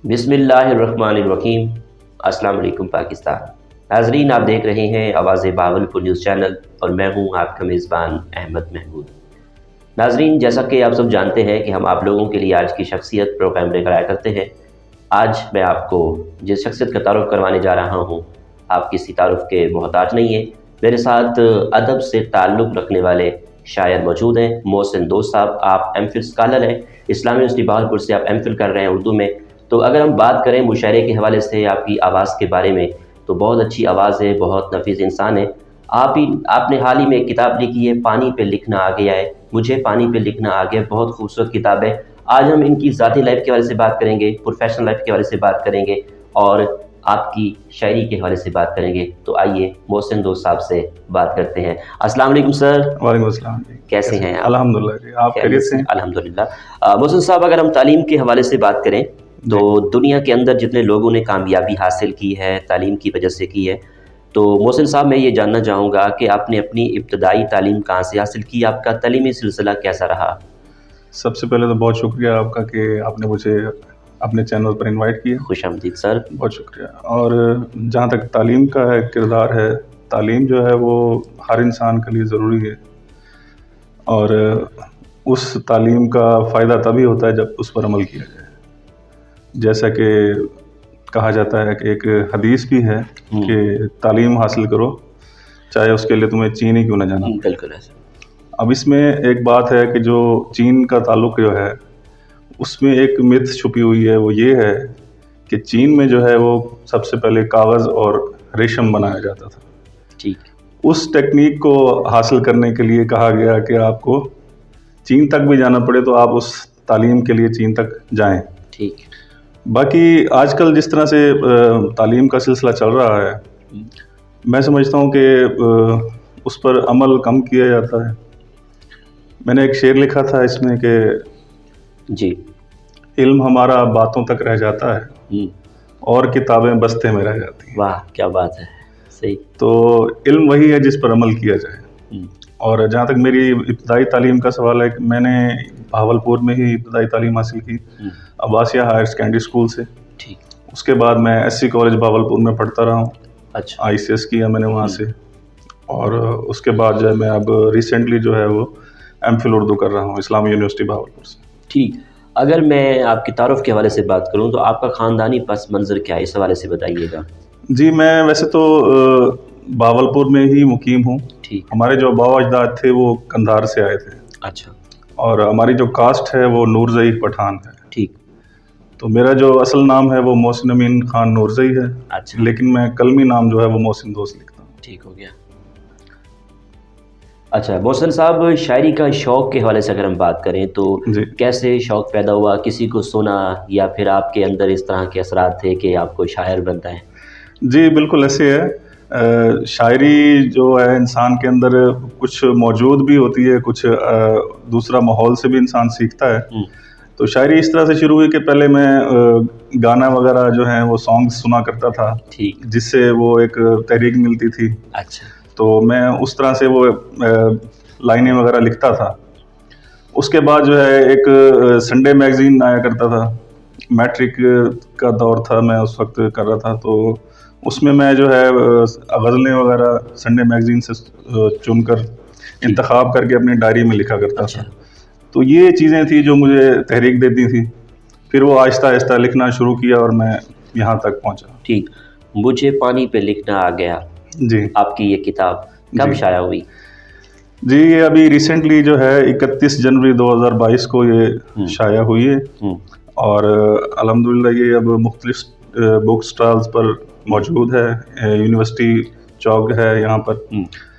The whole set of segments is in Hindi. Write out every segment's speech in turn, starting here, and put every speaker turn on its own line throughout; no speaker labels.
बिस्मिल्लाहिर्रहमानिर्रहीम। अस्सलाम वालेकुम पाकिस्तान। नाजरीन, आप देख रहे हैं आवाज़ बावलपुर न्यूज़ चैनल और मैं हूं आपका मेज़बान अहमद महमूद। नाजरीन, जैसा कि आप सब जानते हैं कि हम आप लोगों के लिए आज की शख्सियत प्रोग्राम लेकर आया करते हैं। आज मैं आपको जिस शख्सियत का तारुफ़ करवाने जा रहा हूँ, आप किसी तारुफ़ के मोहताज नहीं है। मेरे साथ अदब से ताल्लुक़ रखने वाले शायर मौजूद हैं, मोहसिन दोस्त साहब। आप एमफिल स्कॉलर हैं, इस्लामी यूनिवर्सिटी बहावलपुर से आप एमफिल कर रहे हैं उर्दू में। तो अगर हम बात करें मुशायरे के हवाले से आपकी आवाज़ के बारे में, तो बहुत अच्छी आवाज़ है, बहुत नफीस इंसान है। आपने हाल ही में एक किताब लिखी है, पानी पे लिखना आ गया है, मुझे पानी पे लिखना आ गया, बहुत खूबसूरत किताब है। आज हम इनकी ज़ाती लाइफ के हवाले से बात करेंगे, प्रोफेशनल लाइफ के हवाले से बात करेंगे और आपकी शायरी के हवाले से बात करेंगे। तो आइए मोहसिन दोस्त साहब से बात करते हैं। अस्सलाम वालेकुम सर।
वालेकुम अस्सलाम जी।
कैसे हैं आप?
अल्हम्दुलिल्लाह जी, आप खैरियत से हैं?
अल्हम्दुलिल्लाह। मोहसिन साहब, अगर हम तालीम के हवाले से बात करें तो दुनिया के अंदर जितने लोगों ने कामयाबी हासिल की है तालीम की वजह से की है, तो मोहसिन साहब मैं ये जानना चाहूँगा कि आपने अपनी इब्तदाई तालीम कहाँ से हासिल की, आपका तालीमी सिलसिला कैसा रहा?
सबसे पहले तो बहुत शुक्रिया आपका कि आपने मुझे अपने चैनल पर इनवाइट किया।
खुशामदीद सर।
बहुत शुक्रिया। और जहाँ तक तालीम का है किरदार है, तालीम जो है वो हर इंसान के लिए ज़रूरी है और उस तालीम का फ़ायदा तभी होता है जब उस पर अमल किया जाए। जैसा कि कहा जाता है कि एक हदीस भी है कि तालीम हासिल करो चाहे उसके लिए तुम्हें चीन ही क्यों ना जाना।
बिल्कुल ऐसा।
अब इसमें एक बात है कि जो चीन का ताल्लुक़ जो है उसमें एक मिथ छुपी हुई है। वो ये है कि चीन में जो है वो सबसे पहले कागज़ और रेशम बनाया जाता था।
ठीक।
उस टेक्निक को हासिल करने के लिए कहा गया कि आपको चीन तक भी जाना पड़े तो आप उस तालीम के लिए चीन तक जाएं।
ठीक।
बाकी आजकल जिस तरह से तालीम का सिलसिला चल रहा है, मैं समझता हूँ कि उस पर अमल कम किया जाता है। मैंने एक शेर लिखा था इसमें कि
जी,
इल्म हमारा बातों तक रह जाता है और किताबें बस्ते में रह जाती हैं।
वाह क्या बात है। सही।
तो इल्म वही है जिस पर अमल किया जाए। और जहाँ तक मेरी इब्तदाई तालीम का सवाल है कि मैंने बहावलपुर में ही इब्तदाई तालीम हासिल की, अब्बासिया हायर सेकेंडरी स्कूल से।
ठीक।
उसके बाद मैं एससी कॉलेज बहावलपुर में पढ़ता रहा हूँ।
अच्छा।
आईसीएस किया मैंने वहाँ से। और उसके बाद जो है मैं अब रिसेंटली जो है वो एमफिल उर्दू कर रहा हूँ इस्लामी यूनिवर्सिटी बहावलपुर से।
ठीक। अगर मैं आपकी तारुफ़ के हवाले से बात करूँ तो आपका ख़ानदानी पस मंज़र क्या है, इस हवाले से बताइएगा।
जी, मैं वैसे तो बहावलपुर में ही मुकीम हूँ।
ठीक।
हमारे जो बाबा अजदाद थे वो कंधार से आए थे।
अच्छा।
और हमारी जो कास्ट है वो नूरजई पठान है।
ठीक।
तो मेरा जो असल नाम है वो मोहसिन अमीन खान नूरजई है।
अच्छा।
लेकिन मैं कलमी नाम जो है वो मोहसिन दोस्त लिखता हूँ।
ठीक हो गया। अच्छा मोहसिन साहब, शायरी का शौक़ के हवाले से अगर हम बात करें तो कैसे शौक़ पैदा हुआ? किसी को सुना या फिर आपके अंदर इस तरह के असरात थे कि आपको शायर बनता है?
जी बिल्कुल ऐसे है। शायरी जो है इंसान के अंदर कुछ मौजूद भी होती है, कुछ दूसरा माहौल से भी इंसान सीखता है। तो शायरी इस तरह से शुरू हुई कि पहले मैं गाना वगैरह जो है वो सॉन्ग सुना करता था,
ठीक,
जिससे वो एक तहरीक मिलती थी।
अच्छा।
तो मैं उस तरह से वो लाइनें वगैरह लिखता था। उसके बाद जो है एक संडे मैगज़ीन आया करता था, मैट्रिक का दौर था, मैं उस वक्त कर रहा था। तो उसमें मैं जो है गज़लें वगैरह संडे मैगज़ीन से चुनकर इंतखाब करके अपनी डायरी में लिखा करता था। तो ये चीज़ें थी जो मुझे तहरीक देती थी। फिर वो आहिस्ता आहिस्ता लिखना शुरू किया और मैं यहाँ तक पहुँचा।
ठीक। मुझे पानी पे लिखना आ गया
जी।
आपकी ये किताब कब शाया हुई?
जी, ये अभी रिसेंटली जो है 31 जनवरी 2022 को ये शाया हुई है। और अल्हम्दुलिल्लाह ये अब मुख्तलिफ बुक स्टॉल्स पर मौजूद है। यूनिवर्सिटी चौक है यहाँ पर,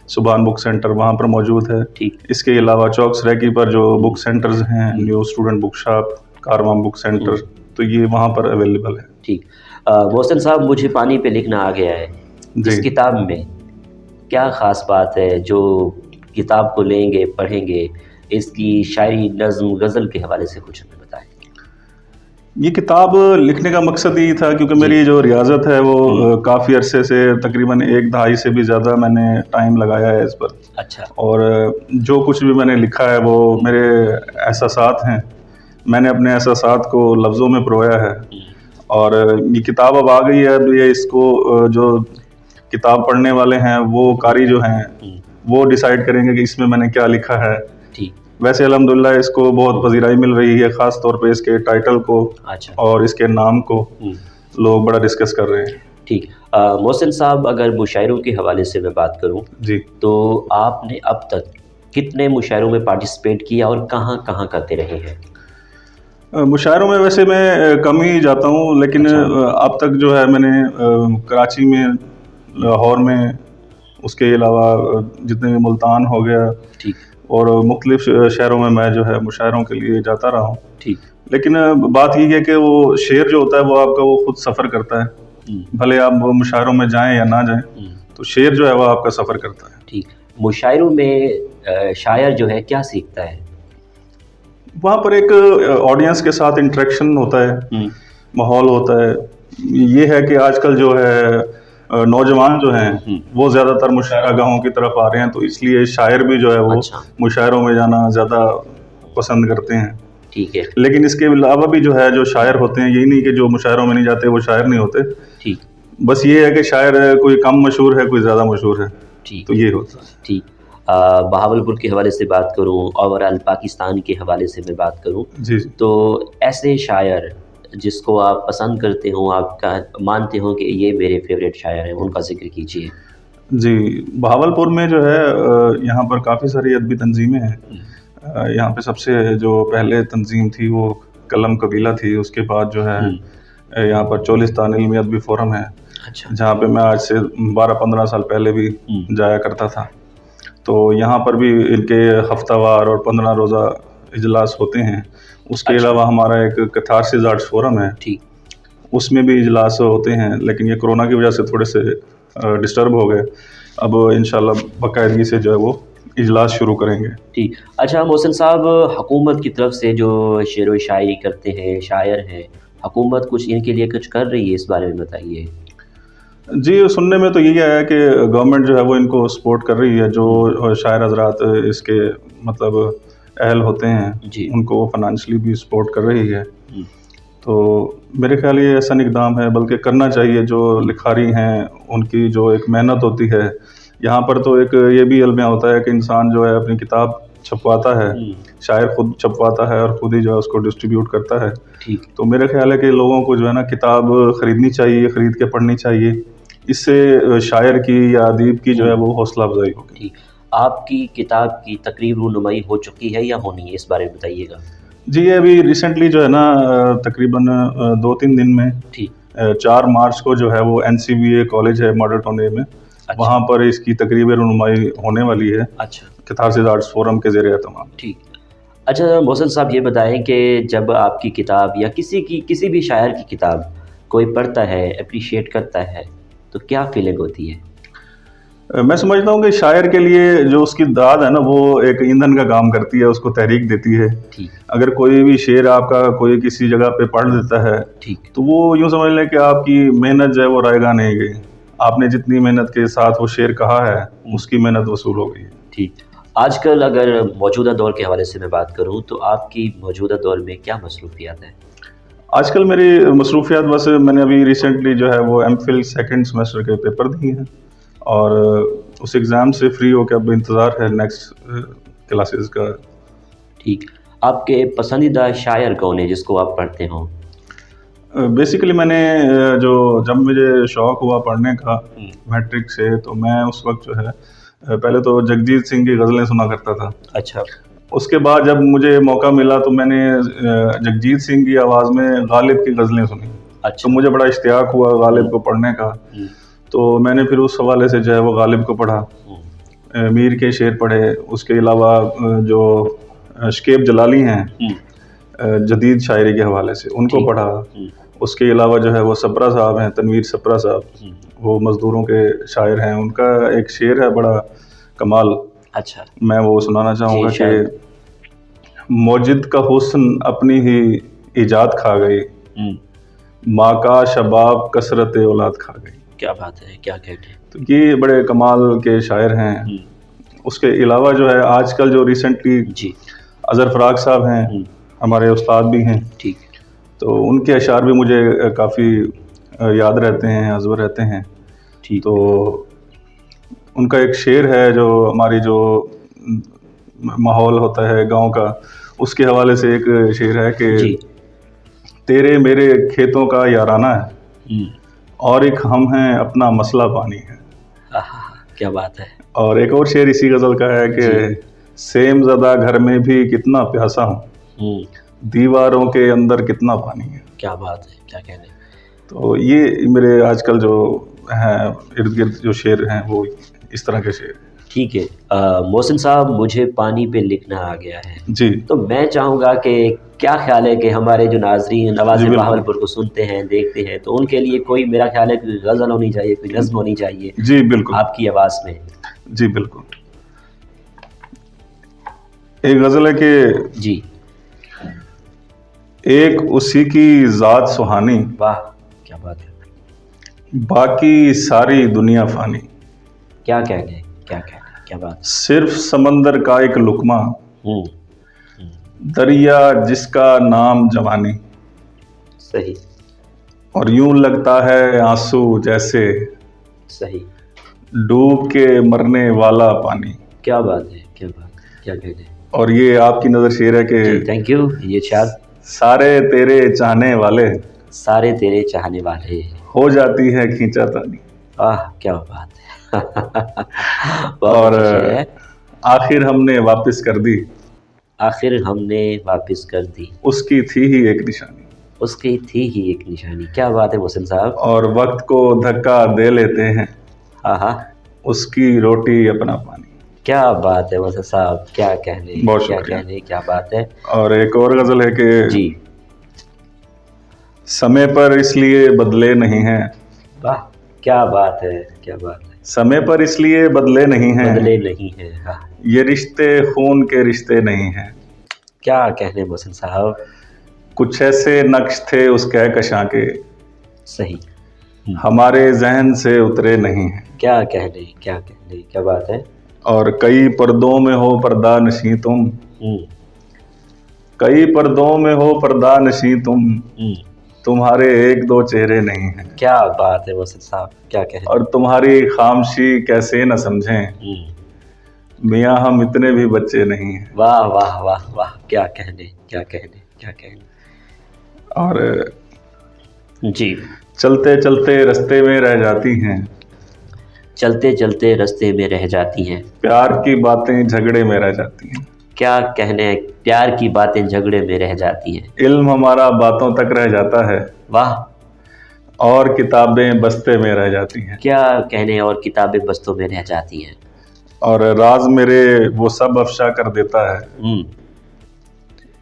सुभान बुक सेंटर वहाँ पर मौजूद है।
ठीक।
इसके अलावा चौक सराकी पर जो बुक सेंटर्स हैं, न्यू स्टूडेंट बुक शॉप, कारवां बुक सेंटर, तो ये वहाँ पर अवेलेबल है।
ठीक। मोहसिन साहब, मुझे पानी पे लिखना आ गया है, इस किताब में क्या ख़ास बात है जो किताब को लेंगे पढ़ेंगे, इसकी शायरी नज़्म गज़ल के हवाले से कुछ हमें बताएं।
ये किताब लिखने का मकसद यही था क्योंकि मेरी जो रियाज़त है वो काफ़ी अरसे से, तकरीबन 1 दहाई से भी ज़्यादा मैंने टाइम लगाया है इस पर।
अच्छा। और
जो कुछ भी मैंने लिखा है वो मेरे एहसासात हैं। मैंने अपने एहसासात को लफ्ज़ों में पिरोया है और ये किताब अब आ गई है। अब ये इसको जो किताब पढ़ने वाले हैं वो कारी जो हैं वो डिसाइड करेंगे कि इसमें मैंने क्या लिखा है।
ठीक।
वैसे अल्हम्दुलिल्लाह इसको बहुत पजीराई मिल रही है, ख़ास तौर पे इसके टाइटल को
अच्छा।
और इसके नाम को लोग बड़ा डिस्कस कर रहे हैं।
ठीक। मोहसिन साहब, अगर मुशायरों के हवाले से मैं बात करूं
जी,
तो आपने अब तक कितने मुशायरों में पार्टिसिपेट किया और कहाँ कहाँ करते रहे हैं?
मुशायरों में वैसे मैं कम ही जाता हूँ, लेकिन
अच्छा।
अब तक जो है मैंने कराची में, लाहौर में, उसके अलावा जितने भी मुल्तान हो गया
ठीक।
और मुख्तलिफ शहरों में मैं जो है मुशायरों के लिए जाता रहा हूँ।
ठीक।
लेकिन बात ये है कि वो शेर जो होता है वो आपका वो खुद सफ़र करता है, भले आप मुशायरों में जाएं या ना जाएं, तो शेर जो है वो आपका सफ़र करता है।
ठीक। मुशायरों में शायर जो है क्या सीखता है?
वहाँ पर एक ऑडियंस के साथ इंटरेक्शन होता है, माहौल होता है। ये है कि आजकल जो है नौजवान जो हैं वो ज़्यादातर मुशायरा गाहों की तरफ आ रहे हैं, तो इसलिए शायर भी जो है वो
अच्छा।
मुशायरों में जाना ज़्यादा पसंद करते हैं।
ठीक है।
लेकिन इसके अलावा भी जो है जो शायर होते हैं, यही नहीं कि जो मुशायरों में नहीं जाते वो शायर नहीं होते।
ठीक।
बस ये है कि शायर कोई कम मशहूर है, कोई ज़्यादा मशहूर है।
ठीक।
तो ये होता है।
ठीक। बहावलपुर के हवाले से बात करूं, ओवरऑल पाकिस्तान के हवाले से मैं बात करूं,
जी,
तो ऐसे शायर जिसको आप पसंद करते हो, आपका मानते हो कि ये मेरे फेवरेट शायर हैं, उनका जिक्र कीजिए।
जी, बहावलपुर में जो है यहाँ पर काफ़ी सारी अदबी तंजीमें हैं। यहाँ पे सबसे जो पहले तंजीम थी वो कलम कबीला थी। उसके बाद जो है यहाँ पर चोलिस्तान इल्मी अदबी फोरम है।
अच्छा।
जहाँ पे मैं आज से 12-15 साल पहले भी जाया करता था। तो यहाँ पर भी इनके हफ्तावार और 15 रोज़ा इजलास होते हैं। उसके
अच्छा।
अलावा हमारा एक कैथारसिस आर्ट्स फोरम है,
ठीक।
उसमें भी इजलास होते हैं, लेकिन ये कोरोना की वजह से थोड़े से डिस्टर्ब हो गए। अब इंशाल्लाह बाकायदगी से जो है वो इजलास शुरू करेंगे।
ठीक। अच्छा मोहसिन साहब, हुकूमत की तरफ से जो शेर व शायरी करते हैं, शायर हैं, हुकूमत कुछ इनके लिए कुछ कर रही है, इस बारे में बताइए।
जी, सुनने में तो यही आया है कि गवर्नमेंट जो है वो इनको सपोर्ट कर रही है। जो शायर हज़रात इसके मतलब अहल होते हैं
जी।
उनको वो फाइनेंशियली भी सपोर्ट कर रही है। तो मेरे ख्याल ये ऐसा इक़दाम है, बल्कि करना चाहिए। जो लिखारी हैं उनकी जो एक मेहनत होती है, यहाँ पर तो एक ये भी अलमिया होता है कि इंसान जो है अपनी किताब छपवाता है, शायर खुद छपवाता है और खुद ही जो है उसको डिस्ट्रीब्यूट करता है।
ठीक।
तो मेरा ख्याल है कि लोगों को जो है ना किताब ख़रीदनी चाहिए, ख़रीद के पढ़नी चाहिए। इससे शायर की या अदीब की जो है वो हौसला अफजाई होगी।
ठीक। आपकी किताब की तकरीब रूनुमाई हो चुकी है या होनी है, इस बारे में बताइएगा।
जी, ये अभी रिसेंटली जो है ना तकरीबन 2-3 दिन में,
ठीक।
4 मार्च को जो है वो NCBA कॉलेज है मॉडल टाउन में, वहाँ पर इसकी तकरीब रूनुमाई होने वाली है।
अच्छा।
कैथारसिस आर्ट्स फोरम के ज़रिए तमाम।
ठीक। अच्छा मोहसिन साहब, ये बताएं कि जब आपकी किताब या किसी भी शायर की किताब कोई पढ़ता है, अप्रिशिएट करता है, तो क्या फीलिंग होती है?
मैं समझता हूँ कि शायर के लिए जो उसकी दाद है ना वो एक ईंधन का काम करती है, उसको तहरीक देती है।
ठीक।
अगर कोई भी शेर आपका कोई किसी जगह पे पढ़ देता है,
ठीक,
तो वो यूँ समझ लें कि आपकी मेहनत जो है वो रायगा नहीं गई। आपने जितनी मेहनत के साथ वो शेर कहा है उसकी मेहनत वसूल हो गई है।
ठीक। आजकल अगर मौजूदा दौर के हवाले से मैं बात करूँ तो आपकी मौजूदा दौर में क्या मसरूफियात हैं?
आजकल मेरी मसरूफियात बस मैंने अभी रिसेंटली जो है वो MPhil सेकंड सेमेस्टर के पेपर दिए हैं और उस एग्ज़ाम से फ्री होकर अब इंतज़ार है नेक्स्ट क्लासेस का।
ठीक। आपके पसंदीदा शायर कौन है जिसको आप पढ़ते हो?
बेसिकली मैंने जब मुझे शौक़ हुआ पढ़ने का मैट्रिक से, तो मैं उस वक्त जो है पहले तो जगजीत सिंह की गज़लें सुना करता था।
अच्छा।
उसके बाद जब मुझे मौका मिला तो मैंने जगजीत सिंह की आवाज़ में गालिब की गज़लें सुनी।
अच्छा।
तो मुझे बड़ा इश्तियाक हुआ गालिब को पढ़ने का। तो मैंने फिर उस हवाले से जो है वो गालिब को पढ़ा, मीर के शेर पढ़े। उसके अलावा जो शकीब जलाली हैं जदीद शायरी के हवाले से, उनको पढ़ा। उसके अलावा जो है वो सप्रा साहब हैं, तनवीर सप्रा साहब, वो मज़दूरों के शायर हैं। उनका एक शेर है बड़ा कमाल।
अच्छा।
मैं वो सुनाना चाहूँगा कि मौजिद का हुस्न अपनी ही इजाद खा गई, माँ का शबाब कसरत औलाद खा गई।
क्या बात है, क्या कहते हैं।
तो ये बड़े कमाल के शायर हैं। उसके अलावा जो है आजकल जो रिसेंटली
जी
अज़हर फ़राक साहब हैं, हमारे उस्ताद भी हैं।
ठीक।
तो उनके अशार भी मुझे काफ़ी याद रहते हैं, हज़्ब रहते हैं।
ठीक।
तो उनका एक शेर है जो हमारी जो माहौल होता है गांव का, उसके हवाले से एक शेर है कि
जी।
तेरे मेरे खेतों का याराना है,
हम्म।
और एक हम हैं अपना मसला पानी है।
आहा, क्या बात है।
और एक और शेर इसी गज़ल का है कि सेम ज़दा घर में भी कितना प्यासा हूँ,
हम्म।
दीवारों के अंदर कितना पानी है।
क्या बात है, क्या कहने।
तो ये मेरे आजकल जो हैं इर्द गिर्द जो शेर हैं वो इस तरह के शेर।
ठीक है। मोहसिन साहब, मुझे पानी पे लिखना आ गया है,
जी
तो मैं चाहूँगा कि क्या ख्याल है कि हमारे जो नाजरीन
जी
नवाज़
बिल्कुल।
बहावलपुर को सुनते हैं, देखते हैं, तो उनके लिए कोई, मेरा ख्याल है कोई गज़ल होनी चाहिए, कोई नज़्म होनी चाहिए
जी बिल्कुल।
आपकी आवाज़ में।
जी बिल्कुल। एक गज़ल है कि
जी।
एक उसी की ज़ात सुहानी,
वाह, क्या बात है।
बाकी सारी दुनिया फानी,
क्या कहने, क्या कहने, क्या बात है।
सिर्फ समंदर का एक लुकमा,
हम्म।
दरिया जिसका नाम जवानी,
सही।
और यूं लगता है आंसू जैसे
सही।
डूब के मरने वाला पानी।
क्या बात है, क्या बात है, क्या कहने।
और ये आपकी नज़र शेर है
जी,
कि
थैंक यू। ये शायद
सारे तेरे चाहने वाले
सारे तेरे चाहने वाले।
हो जाती है खींचातानी।
आह, क्या बात है। बहुत
और
अच्छा शेर है।
आखिर हमने वापस कर दी,
आखिर हमने वापस कर दी,
उसकी थी ही एक निशानी।
उसकी थी ही एक निशानी। क्या बात है मोहसिन साहब।
और वक्त को धक्का दे लेते हैं,
हाँ हाँ,
उसकी रोटी अपना पानी।
क्या बात है मोहसिन साहब, क्या कहने,
बहुत
क्या
शुक्रिया।
कहने, क्या बात है।
और एक और गज़ल है कि
जी।
समय पर इसलिए बदले नहीं हैं,
वाह, क्या बात है, क्या बात है।
समय पर इसलिए बदले नहीं हैं,
बदले नहीं है। हाँ,
ये रिश्ते खून के रिश्ते नहीं हैं।
क्या कहने मोहसिन साहब।
कुछ ऐसे नक्श थे उस कहकशां के,
सही।
हमारे जहन से उतरे नहीं हैं।
क्या कहने, क्या कहने, क्या बात है।
और कई पर्दों में हो पर्दा नशी तुम, कई पर्दों में हो पर्दा नशी तुम, तुम्हारे एक दो चेहरे नहीं हैं।
क्या बात है मोहसिन साहब, क्या कहने।
और तुम्हारी खामोशी कैसे न समझें, मियाँ हम इतने भी बच्चे नहीं हैं।
वाह वाह वाह वाह, क्या कहने, क्या कहने, क्या कहने।
और
जी।
चलते चलते रास्ते में रह जाती हैं,
चलते चलते रास्ते में रह जाती हैं,
प्यार की बातें झगड़े में रह जाती हैं।
क्या कहने, प्यार की बातें झगड़े में रह जाती हैं।
इल्म हमारा बातों तक रह जाता है,
वाह,
और किताबें बस्ते में रह जाती हैं।
क्या कहने, और किताबें बस्तों में रह जाती हैं।
और राज मेरे वो सब अफशा कर देता है,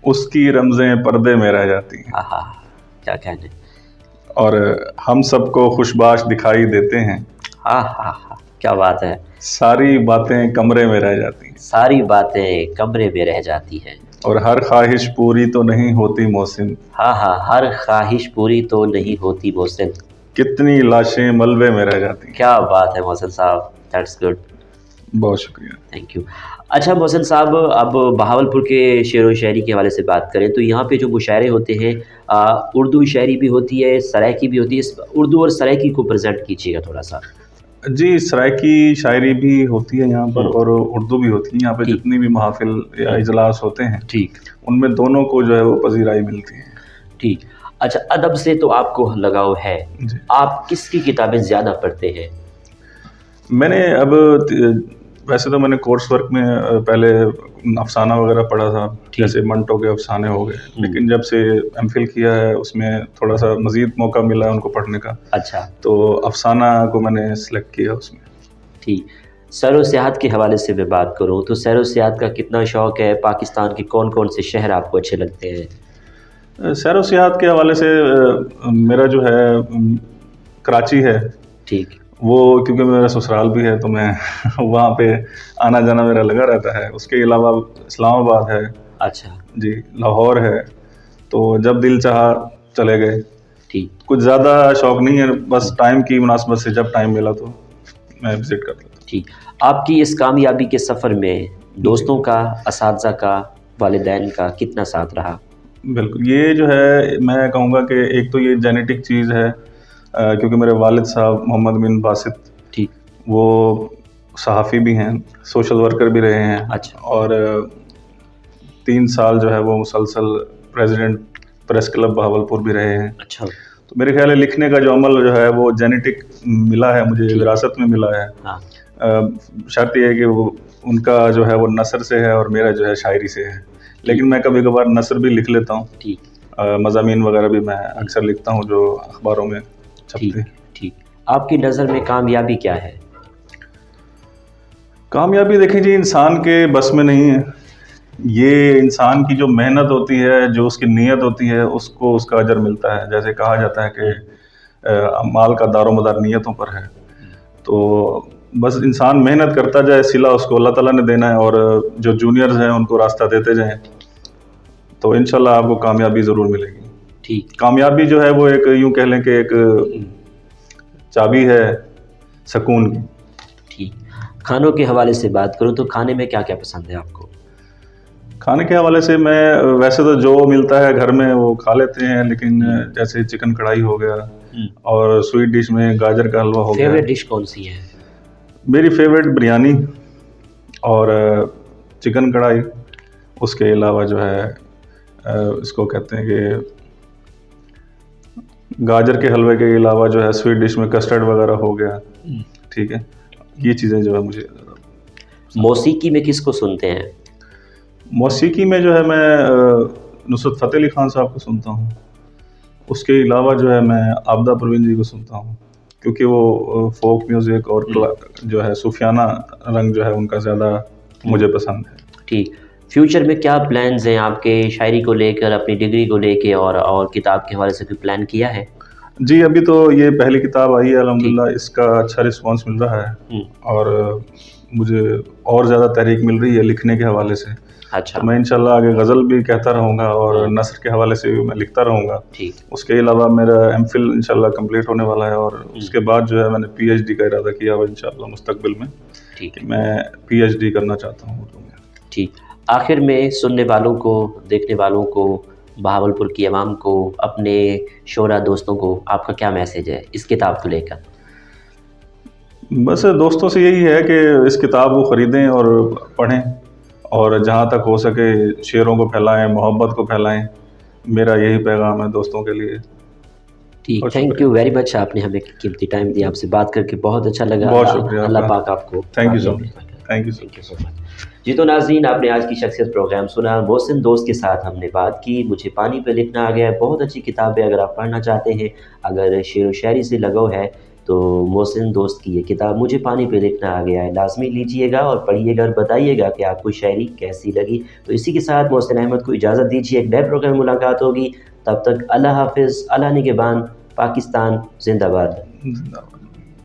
उसकी रमज़ें पर्दे में रह जाती हैं।
आहा, क्या कहने।
और हम सबको खुशबाश दिखाई देते हैं,
हाँ हाँ हाँ, क्या बात है।
सारी बातें कमरे में रह जाती हैं।
सारी बातें कमरे में रह जाती हैं।
और हर ख्वाहिश पूरी तो नहीं होती मोहसिन,
हाँ हाँ, हर ख्वाहिश पूरी तो नहीं होती मोहसिन,
कितनी लाशें मलबे में रह जाती हैं।
क्या बात है मोहसिन साहब, दैट्स गुड,
बहुत शुक्रिया।
Thank you. अच्छा मोहसिन साहब, अब बहावलपुर के शेर व शायरी के हवाले से बात करें तो यहाँ पे जो मुशायरे होते हैं, उर्दू शायरी भी होती है, सराइकी भी होती है। इस उर्दू और सराइकी को प्रेजेंट कीजिएगा थोड़ा सा।
जी, सराइकी शायरी भी होती है यहाँ पर, और उर्दू भी होती है यहाँ पे। जितनी भी महफिल या इजलास होते हैं,
ठीक,
उनमें दोनों को जो है वो पजीराई मिलती है।
ठीक। अच्छा, अदब से तो आपको लगाव है, आप किसकी किताबें ज़्यादा पढ़ते हैं।
मैंने अब वैसे तो मैंने कोर्स वर्क में पहले अफसाना वगैरह पढ़ा था, जैसे मंटो के अफसाने हो गए, लेकिन जब से एमफिल किया है उसमें थोड़ा सा मज़ीद मौका मिला है उनको पढ़ने का।
अच्छा,
तो अफसाना को मैंने सेलेक्ट किया उसमें।
ठीक। सैर व सियाहत के हवाले से मैं बात करूँ तो सैर व सियाहत का कितना शौक़ है, पाकिस्तान के कौन कौन से शहर आपको अच्छे लगते हैं।
सैर व सियाहत के हवाले से मेरा जो है कराची है,
ठीक,
वो क्योंकि मेरा ससुराल भी है तो मैं वहाँ पे आना जाना मेरा लगा रहता है। उसके अलावा इस्लामाबाद है,
अच्छा
जी, लाहौर है, तो जब दिल चाहा चले गए।
ठीक,
कुछ ज़्यादा शौक़ नहीं है, बस टाइम की मुनासबत से जब टाइम मिला तो मैं विज़िट कर लेता हूँ।
ठीक। आपकी इस कामयाबी के सफ़र में दोस्तों का, असातिज़ा का, वालिदैन का कितना साथ रहा।
बिल्कुल, ये जो है मैं कहूँगा कि एक तो ये जेनेटिक चीज़ है, क्योंकि मेरे वालिद साहब मोहम्मद बिन बासित,
ठीक।
वो सहाफ़ी भी हैं, सोशल वर्कर भी रहे हैं।
अच्छा।
और 3 साल जो है वो मुसलसल प्रेसिडेंट प्रेस क्लब बहावलपुर भी रहे हैं।
अच्छा।
तो मेरे ख्याल है लिखने का जो अमल जो है वो जेनेटिक मिला है मुझे,
ठीक।
विरासत में मिला है।
हाँ।
शर्त ये है कि वो उनका जो है वो नसर से है और मेरा जो है शायरी से है। लेकिन मैं कभी कभार नसर भी लिख लेता हूँ।
ठीक।
मज़ामीन वगैरह भी मैं अक्सर लिखता हूँ जो अखबारों में छपते
ठीक।
हैं।
ठीक। आपकी नज़र में कामयाबी क्या है?
कामयाबी देखें जी, इंसान के बस में नहीं है। ये इंसान की जो मेहनत होती है, जो उसकी नीयत होती है, उसको उसका अजर मिलता है। जैसे कहा जाता है कि माल का दारोमदार नीयतों पर है। तो बस इंसान मेहनत करता जाए, सिला उसको अल्लाह ताला ने देना है, और जो जूनियर्स हैं उनको रास्ता देते जाएं, तो इंशाल्लाह आपको कामयाबी ज़रूर मिलेगी।
ठीक।
कामयाबी जो है वो एक यूं कह लें कि एक चाबी है सुकून की।
ठीक। खानों के हवाले से बात करूँ तो खाने में क्या क्या पसंद है आपको?
खाने के हवाले से मैं वैसे तो जो मिलता है घर में वो खा लेते हैं, लेकिन जैसे चिकन कढ़ाई हो गया, और स्वीट डिश में गाजर का हलवा हो गया।
फेवरेट डिश कौन सी है?
मेरी फेवरेट बिरयानी और चिकन कढ़ाई। उसके अलावा जो है इसको कहते हैं कि गाजर के हलवे के अलावा जो है स्वीट डिश में कस्टर्ड वगैरह हो गया। ठीक है, ये चीज़ें जो है मुझे।
मौसीकी में किसको सुनते हैं?
मौसीकी में जो है मैं नुसरत फ़तेह अली ख़ान साहब को सुनता हूँ। उसके अलावा जो है मैं आबिदा परवीन जी को सुनता हूँ, क्योंकि वो फोक म्यूज़िक और जो है सूफियाना रंग जो है उनका ज़्यादा मुझे पसंद है।
ठीक। फ्यूचर में क्या प्लान्स हैं आपके शायरी को लेकर, अपनी डिग्री को लेके, और किताब के हवाले से कोई प्लान किया है?
जी, अभी तो ये पहली किताब आई है अल्हम्दुलिल्लाह, इसका अच्छा रिस्पांस मिल रहा है, और मुझे और ज़्यादा तहरीक मिल रही है लिखने के हवाले से।
अच्छा।
तो मैं इंशाल्लाह आगे गज़ल भी कहता रहूँगा और नस्र के हवाले से भी मैं लिखता रहूँगा।
ठीक।
उसके अलावा मेरा एमफिल इंशाल्लाह कंप्लीट होने वाला है, और उसके बाद जो है मैंने पीएचडी का इरादा किया हुआ इंशाल्लाह मुस्तकबिल में।
ठीक।
मैं पीएचडी करना चाहता हूँ उर्दू में।
ठीक। आखिर में सुनने वालों को, देखने वालों को, बहावलपुर की आवाम को, अपने शोरा दोस्तों को आपका क्या मैसेज है इस किताब को लेकर?
बस दोस्तों से यही है कि इस किताब को ख़रीदें और पढ़ें, और जहाँ तक हो सके शेरों को फैलाएं, मोहब्बत को फैलाएं। मेरा यही पैगाम है दोस्तों के लिए।
ठीक। थैंक यू वेरी मच, आपने हमें कीमती टाइम दिया। आपसे बात करके बहुत अच्छा लगा।
बहुत शुक्रिया।
अल्लाह पाक आपको।
Thank you so much. Thank you
so much. जी तो नाज़रीन, आपने आज की शख्सियत प्रोग्राम सुना। मोहसिन दोस्त के साथ हमने बात की। मुझे पानी पे लिखना आ गया है, बहुत अच्छी किताब है। अगर आप पढ़ना चाहते हैं, अगर शेर व शायरी से लगाव है, तो मोहसिन दोस्त की ये किताब मुझे पानी पे लिखना आ गया है, लाजमी लीजिएगा और पढ़िएगा और बताइएगा कि आपको शायरी कैसी लगी। तो इसी के साथ मोहसिन अहमद को इजाज़त दीजिए। एक नए प्रोग्राम में मुलाकात होगी। तब तक अल्लाह हाफिज़, अल्लाह निगहबान, पाकिस्तान जिंदाबाद।